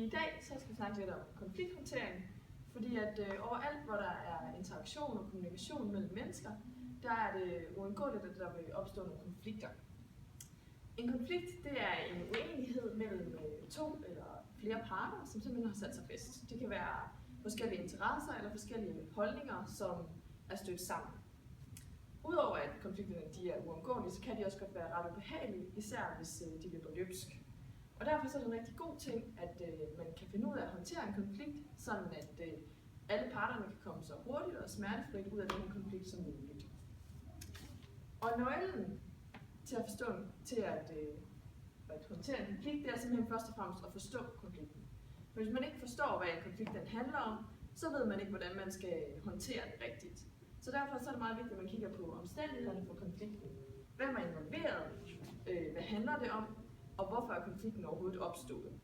i dag så skal vi snakke lidt om konflikthåndtering, fordi at overalt, hvor der er interaktion og kommunikation mellem mennesker, der er det uundgåeligt, at der vil opstå nogle konflikter. En konflikt, det er en uenighed mellem to eller flere parter, som simpelthen har sat sig fast. Det kan være forskellige interesser eller forskellige holdninger, som er stødt sammen. Udover at konflikterne de er uundgåelige, så kan de også godt være ret ubehagelige, især hvis de løber løbsk. Og derfor så er det en rigtig god ting, at man kan finde ud af at håndtere en konflikt, sådan at alle parterne kan komme så hurtigt og smertefrit ud af den her konflikt som muligt. Og nøglen til at forstå, til at håndtere en konflikt, det er simpelthen først og fremmest at forstå konflikten. For hvis man ikke forstår, hvad en konflikt den handler om, så ved man ikke, hvordan man skal håndtere det rigtigt. Så derfor så er det meget vigtigt, at man kigger på omstændighederne for konflikten. Hvem er involveret? Hvad handler det om? Og hvorfor er konflikten overhovedet opstået?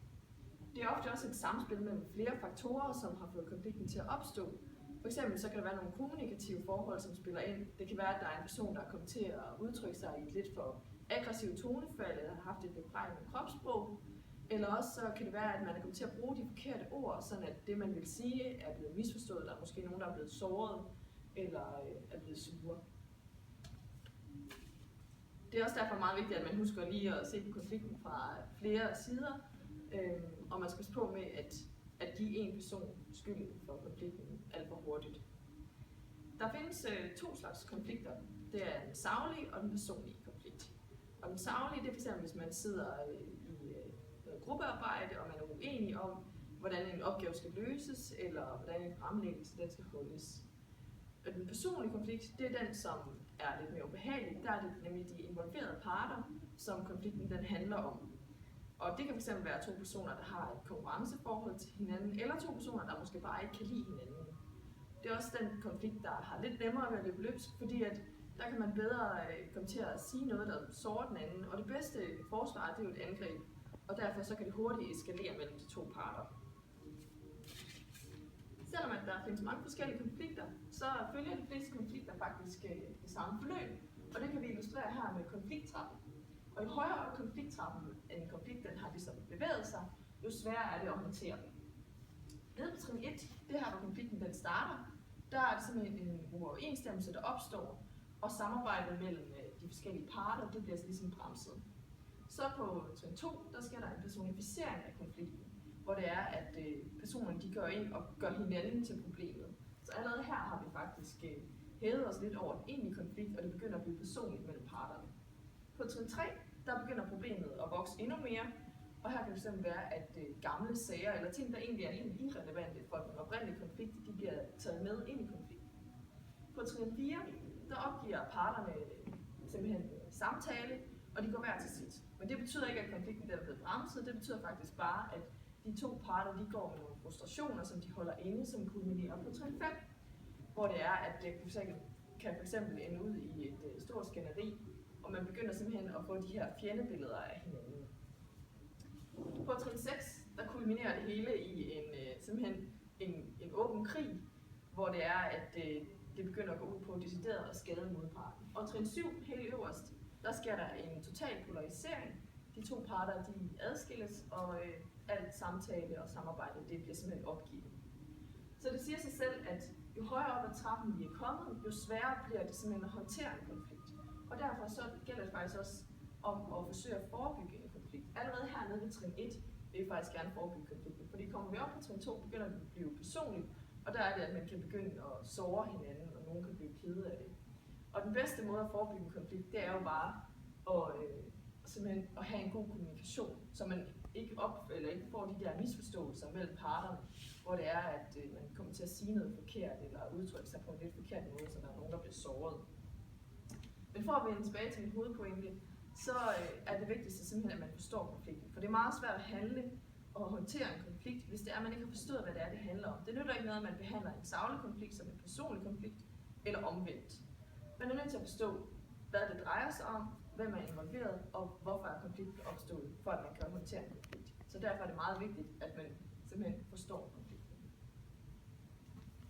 Det er ofte også et samspil mellem flere faktorer, som har fået konflikten til at opstå. For eksempel så kan der være nogle kommunikative forhold, som spiller ind. Det kan være, at der er en person, der er kommet til at udtrykke sig i et lidt for aggressivt tonefald, eller har haft et bebrejdende kropssprog. Eller også så kan det være, at man er kommet til at bruge de forkerte ord, sådan at det, man vil sige, er blevet misforstået. Der er måske nogen, der er blevet såret, eller er blevet sure. Det er også derfor meget vigtigt, at man husker lige at se på konflikten fra flere sider, og man skal passe på med at give en person skylden for konflikten alt for hurtigt. Der findes to slags konflikter. Det er den saglige og den personlige konflikt. Og den saglige, det er fx, hvis man sidder i noget gruppearbejde, og man er uenig om, hvordan en opgave skal løses, eller hvordan en fremlæggelse den skal holdes. Og den personlige konflikt, det er den, som er lidt mere ubehagelig. Der er det nemlig de involverede parter, som konflikten den handler om. Og det kan fx være to personer, der har et konkurrenceforhold til hinanden, eller to personer, der måske bare ikke kan lide hinanden. Det er også den konflikt, der har lidt nemmere ved at løbe løbsk, fordi at der kan man bedre komme til at sige noget, der sårer den anden. Og det bedste forsvar, det er jo et angreb, og derfor så kan det hurtigt eskalere mellem de to parter. Selvom at der findes mange forskellige konflikter, så følger de fleste konflikter faktisk det samme forløb. Og det kan vi illustrere her med konflikttrappen. Og jo højere konflikttrappen en konflikt den har ligesom bevæget sig, jo sværere er det at håndtere den. Nede på trin 1, det her hvor konflikten den starter, der er det simpelthen en uoverensstemmelse, der opstår, og samarbejdet mellem de forskellige parter, det bliver ligesom bremset. Så på trin 2, der sker der en personificering af konflikten, hvor det er, at personerne de går ind og gør hinanden til problemet. Så allerede her har vi faktisk hævet os lidt over den egentlige konflikt, og det begynder at blive personligt mellem parterne. På trin 3, der begynder problemet at vokse endnu mere, og her kan det simpelthen være, at gamle sager eller ting, der egentlig er helt irrelevante for den oprindelige konflikt, de bliver taget med ind i konflikten. På trin 4, der opgiver parterne simpelthen samtale, og de går hver til sit. Men det betyder ikke, at konflikten der er blevet bremset, det betyder faktisk bare, at de to parter de går med nogle frustrationer, som de holder inde, som kulminerer på trin 5, hvor det er, at det kan for eksempel ende ud i et stort skænderi, og man begynder simpelthen at få de her fjendebilleder af hinanden. På trin 6, der kulminerer det hele i simpelthen en åben krig, hvor det er, at det begynder at gå ud på decideret at skade modparten. Og trin 7, helt øverst, der sker der en total polarisering. De to parter de adskilles, og alt samtale og samarbejde det bliver simpelthen opgivet. Så det siger sig selv, at jo højere op ad trappen vi er kommet, jo sværere bliver det simpelthen at håndtere en konflikt. Og derfor så gælder det faktisk også om at forsøge at forebygge en konflikt. Allerede hernede ved trin 1 vil vi faktisk gerne forebygge konflikten, fordi kommer vi op på trin 2, begynder det at blive personligt, og der er det, at man kan begynde at såre hinanden, og nogen kan blive kede af det. Og den bedste måde at forebygge en konflikt, det er jo bare simpelthen at have en god kommunikation, så man ikke får de der misforståelser mellem parterne, hvor det er, at man kommer til at sige noget forkert, eller udtrykke sig på en lidt forkert måde, så der er nogen, der bliver såret. Men for at vende tilbage til min hovedpointe, så er det vigtigste simpelthen, at man forstår konflikten. For det er meget svært at handle og håndtere en konflikt, hvis det er, at man ikke har forstået, hvad det er, det handler om. Det nytter ikke noget, at man behandler en saglig konflikt som en personlig konflikt, eller omvendt. Man er nødt til at forstå, hvad det drejer sig om, hvem er involveret, og hvorfor er konflikten opstået, for at man kan håndtere en konflikt. Så derfor er det meget vigtigt, at man simpelthen forstår